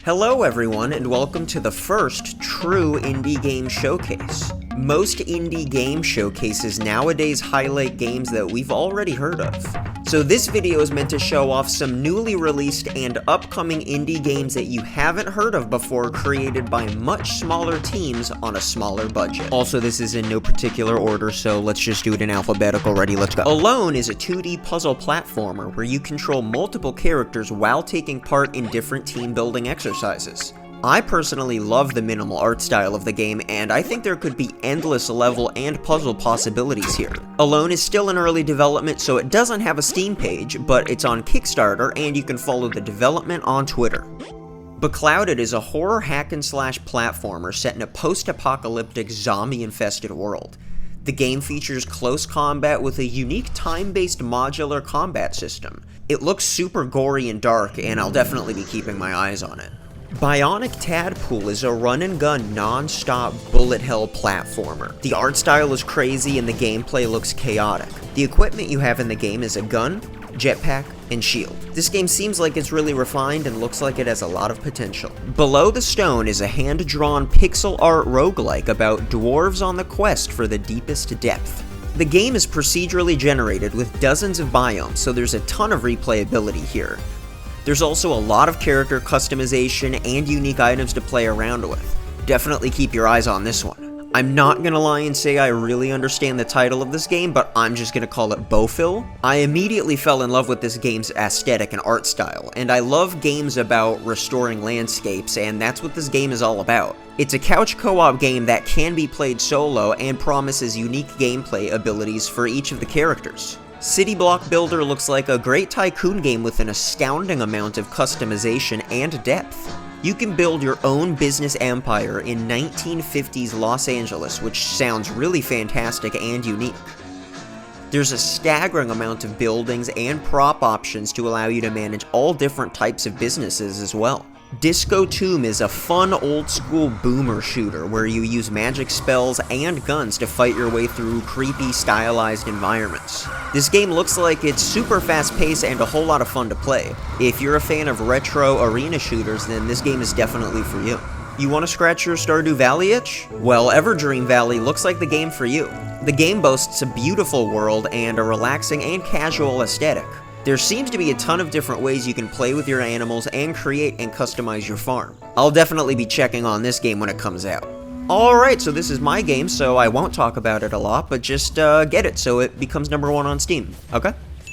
Hello everyone, and welcome to the first true indie game showcase. Most indie game showcases nowadays highlight games that we've already heard of. So this video is meant to show off some newly released and upcoming indie games that you haven't heard of before, created by much smaller teams on a smaller budget. Also, this is in no particular order, so let's just do it in alphabetical. Ready, let's go. Alone is a 2D puzzle platformer where you control multiple characters while taking part in different team building exercises. I personally love the minimal art style of the game, and I think there could be endless level and puzzle possibilities here. Alone is still in early development, so it doesn't have a Steam page, but it's on Kickstarter, and you can follow the development on Twitter. Becloudead is a horror hack-and-slash platformer set in a post-apocalyptic zombie-infested world. The game features close combat with a unique time-based modular combat system. It looks super gory and dark, and I'll definitely be keeping my eyes on it. Bionic Tadpole is a run-and-gun, non-stop bullet hell platformer. The art style is crazy and the gameplay looks chaotic. The equipment you have in the game is a gun, jetpack, and shield. This game seems like it's really refined and looks like it has a lot of potential. Below the Stone is a hand-drawn pixel art roguelike about dwarves on the quest for the deepest depth. The game is procedurally generated with dozens of biomes, so there's a ton of replayability here. There's also a lot of character customization and unique items to play around with. Definitely keep your eyes on this one. I'm not gonna lie and say I really understand the title of this game, but I'm just gonna call it Bowfill. I immediately fell in love with this game's aesthetic and art style, and I love games about restoring landscapes, and that's what this game is all about. It's a couch co-op game that can be played solo and promises unique gameplay abilities for each of the characters. City Block Builder looks like a great tycoon game with an astounding amount of customization and depth. You can build your own business empire in 1950s Los Angeles, which sounds really fantastic and unique. There's a staggering amount of buildings and prop options to allow you to manage all different types of businesses as well. Disco Tomb is a fun old-school boomer shooter where you use magic spells and guns to fight your way through creepy, stylized environments. This game looks like it's super fast-paced and a whole lot of fun to play. If you're a fan of retro arena shooters, then this game is definitely for you. You want to scratch your Stardew Valley itch? Well, Everdream Valley looks like the game for you. The game boasts a beautiful world and a relaxing and casual aesthetic. There seems to be a ton of different ways you can play with your animals and create and customize your farm. I'll definitely be checking on this game when it comes out. Alright, so this is my game, so I won't talk about it a lot, but just get it so it becomes #1 on Steam, okay?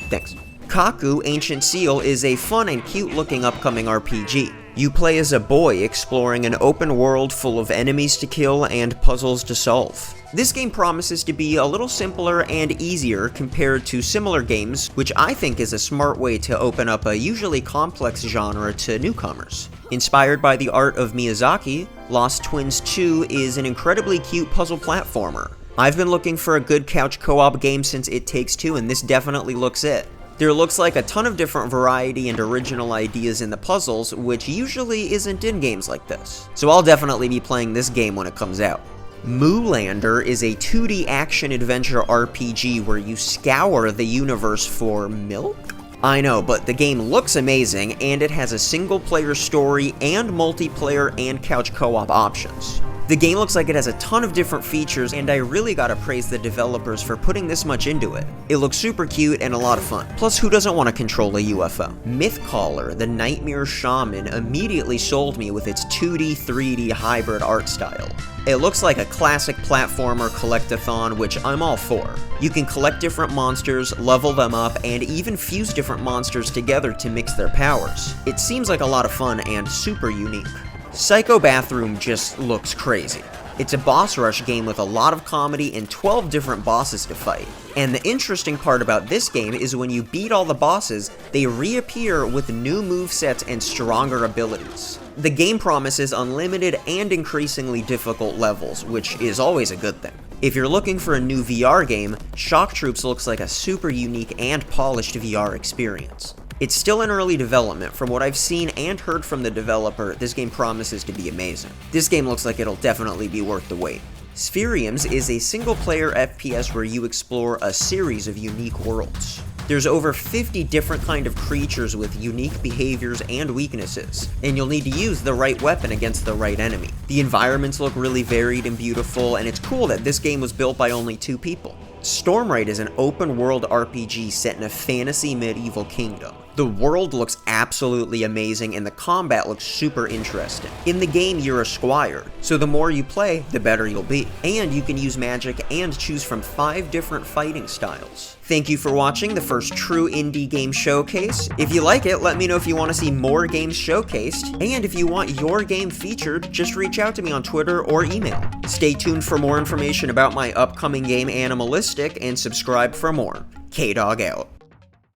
Thanks. Kaku, Ancient Seal is a fun and cute-looking upcoming RPG. You play as a boy exploring an open world full of enemies to kill and puzzles to solve. This game promises to be a little simpler and easier compared to similar games, which I think is a smart way to open up a usually complex genre to newcomers. Inspired by the art of Miyazaki, Lost Twins 2 is an incredibly cute puzzle platformer. I've been looking for a good couch co-op game since It Takes Two, and this definitely looks it. There looks like a ton of different variety and original ideas in the puzzles, which usually isn't in games like this. So I'll definitely be playing this game when it comes out. Moo Lander is a 2D action-adventure RPG where you scour the universe for milk? I know, but the game looks amazing, and it has a single-player story and multiplayer and couch co-op options. The game looks like it has a ton of different features, and I really gotta praise the developers for putting this much into it. It looks super cute and a lot of fun. Plus, who doesn't want to control a UFO? Mythcaller, the Nightmare Shaman, immediately sold me with its 2D, 3D hybrid art style. It looks like a classic platformer collectathon, which I'm all for. You can collect different monsters, level them up, and even fuse different monsters together to mix their powers. It seems like a lot of fun and super unique. Psycho Bathroom just looks crazy. It's a boss rush game with a lot of comedy and 12 different bosses to fight. And the interesting part about this game is when you beat all the bosses, they reappear with new movesets and stronger abilities. The game promises unlimited and increasingly difficult levels, which is always a good thing. If you're looking for a new VR game, Shock Troops looks like a super unique and polished VR experience. It's still in early development. From what I've seen and heard from the developer, this game promises to be amazing. This game looks like it'll definitely be worth the wait. Spheriums is a single-player FPS where you explore a series of unique worlds. There's over 50 different kind of creatures with unique behaviors and weaknesses, and you'll need to use the right weapon against the right enemy. The environments look really varied and beautiful, and it's cool that this game was built by only 2 people. Stormrite is an open-world RPG set in a fantasy medieval kingdom. The world looks absolutely amazing, and the combat looks super interesting. In the game, you're a squire, so the more you play, the better you'll be. And you can use magic and choose from 5 different fighting styles. Thank you for watching the first true indie game showcase. If you like it, let me know if you want to see more games showcased, and if you want your game featured, just reach out to me on Twitter or email. Stay tuned for more information about my upcoming game Animalistic, and subscribe for more. K-Dog out.